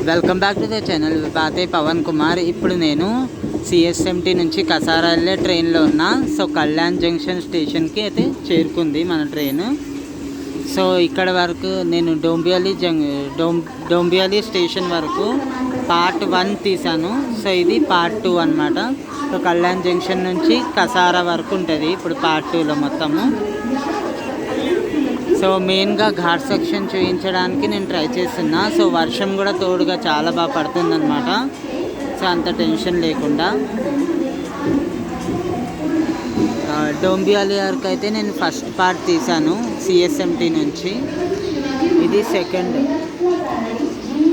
Welcome back to the channel Baate Pawan Kumar. ఇప్పుడు నేను CSMT నుంచి కసారా వెళ్ళే ట్రైన్లో ఉన్నా. సో కళ్యాణ్ జంక్షన్ స్టేషన్కి అయితే చేరుకుంది మన ట్రైన్. సో ఇక్కడ వరకు నేను డోంబియాలి స్టేషన్ వరకు పార్ట్ 1 తీసాను. సో ఇది పార్ట్ 2 అనమాట. సో కళ్యాణ్ జంక్షన్ నుంచి కసారా వరకు ఉంటుంది ఇప్పుడు పార్ట్ 2లో మొత్తము. సో మెయిన్గా ఘాట్ సెక్షన్ చూపించడానికి నేను ట్రై చేస్తున్నా. సో వర్షం కూడా తోడుగా చాలా బాగా పడుతుందన్నమాట. సో అంత టెన్షన్ లేకుండా డోంబియాలి వరకు అయితే నేను ఫస్ట్ పార్ట్ తీసాను సిఎస్ఎంటీ నుంచి. ఇది సెకండ్.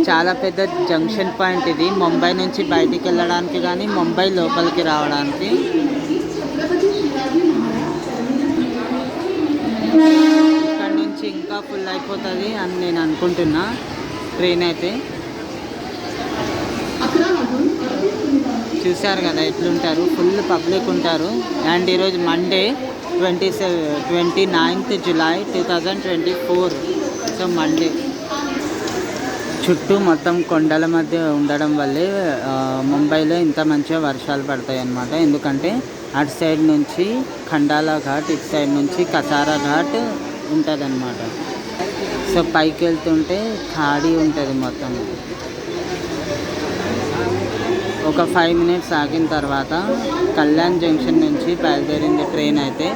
చాలా పెద్ద జంక్షన్ పాయింట్ ఇది, ముంబై నుంచి బయటికి వెళ్ళడానికి కానీ ముంబై లోపలికి రావడానికి. ఇంకా ఫుల్ అయిపోతుంది అని నేను అనుకుంటున్నా ట్రైన్ అయితే. చూశారు కదా ఎట్లుంటారు, ఫుల్ పబ్లిక్ ఉంటారు. అండ్ ఈరోజు Monday 29th July 2024. So Monday. చుట్టూ మొత్తం కొండల మధ్య ఉండడం వల్లే ముంబైలో ఇంత మంచిగా వర్షాలు పడతాయి అన్నమాట. ఎందుకంటే అటు సైడ్ నుంచి ఖండాలా ఘాట్, ఇటు సైడ్ నుంచి కసారా ఘాట్ ఉంటుంది అన్నమాట. సో పైకి వెళ్తుంటే ఖాళీ ఉంటుంది మొత్తం. ఒక 5 minutes ఆగిన తర్వాత కళ్యాణ్ జంక్షన్ నుంచి బయలుదేరింది ట్రైన్ అయితే.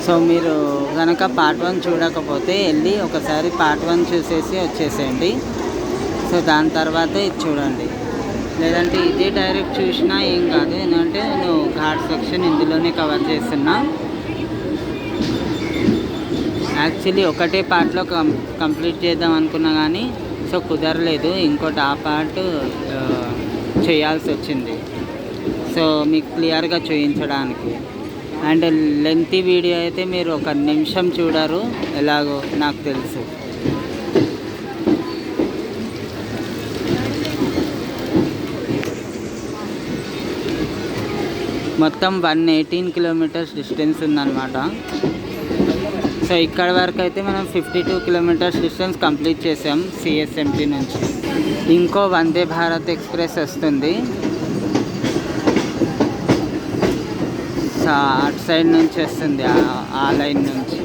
సో మీరు కనుక పార్ట్ 1 చూడకపోతే వెళ్ళి ఒకసారి పార్ట్ 1 చూసేసి వచ్చేసేయండి. సో దాని తర్వాత ఇది చూడండి. లేదంటే ఇదే డైరెక్ట్ చూసినా ఏం కాదు, ఎందుకంటే నేను ఘాట్ సెక్షన్ ఇందులోనే కవర్ చేస్తున్నా. యాక్చువల్లీ ఒకటే పార్ట్లో కంప్లీట్ చేద్దాం అనుకున్నా కానీ సో కుదరలేదు. ఇంకోటి ఆ పార్ట్ చేయాల్సి వచ్చింది సో మీకు క్లియర్గా చూపించడానికి. అండ్ లెంతీ వీడియో అయితే మీరు 1 నిమిషం చూడరు, ఎలాగో నాకు తెలుసు. మొత్తం 118 kilometers డిస్టెన్స్ ఉందన్నమాట. సో ఇక్కడ వరకు అయితే మనం 52 kilometers డిస్టెన్స్ కంప్లీట్ చేసాం సిఎస్ఎంటీ నుంచి. ఇంకో వందే భారత్ ఎక్స్ప్రెస్ వస్తుంది. సో అటు సైడ్ నుంచి వస్తుంది, ఆ లైన్ నుంచి.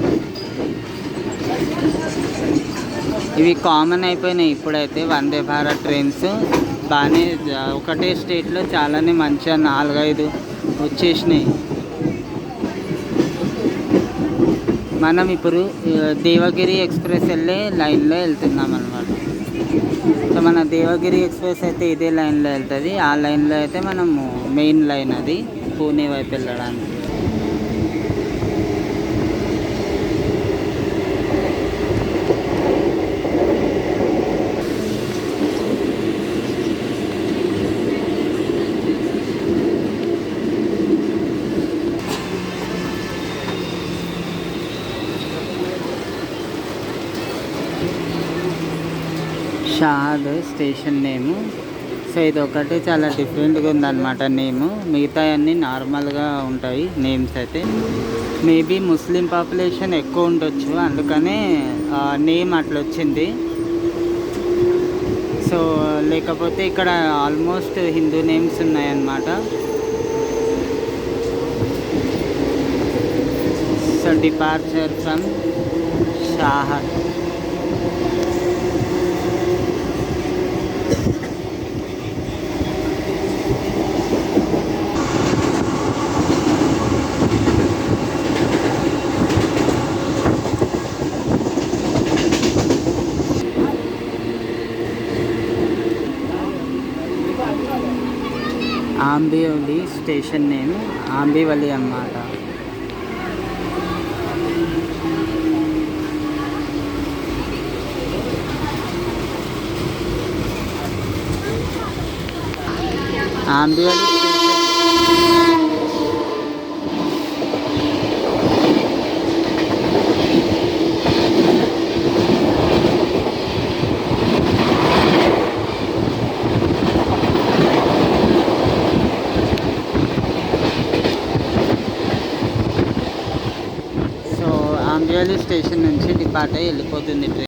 ఇవి కామన్ అయిపోయినాయి ఇప్పుడైతే వందే భారత్ ట్రైన్స్. బాగానే ఒకటే స్టేట్లో చాలానే మంచిగా 4-5 వచ్చేసినాయి. మనం ఇప్పుడు దేవగిరి ఎక్స్ప్రెస్ వెళ్ళే లైన్లో వెళ్తున్నాం అన్నమాట. సో మన దేవగిరి ఎక్స్ప్రెస్ అయితే ఇదే లైన్లో వెళ్తుంది. ఆ లైన్లో అయితే మనము మెయిన్ లైన్ అది పూణే వైపు వెళ్ళడానికి. షాద్ స్టేషన్ నేము. సో ఇది ఒకటి చాలా డిఫరెంట్గా ఉందన్నమాట నేము. మిగతా అన్నీ నార్మల్గా ఉంటాయి నేమ్స్ అయితే. మేబీ ముస్లిం పాపులేషన్ ఎక్కువ ఉండొచ్చు, అందుకనే నేమ్ అట్లా వచ్చింది. సో లేకపోతే ఇక్కడ ఆల్మోస్ట్ హిందూ నేమ్స్ ఉన్నాయన్నమాట. So departure from Shahad. Ambivali station name Ambivali అన్నమాట. ఆంబివలి కాంగ్రేలి స్టేషన్ నుంచి డిపార్ట్ అయ్యి వెళ్ళిపోతుంది ట్రైన్.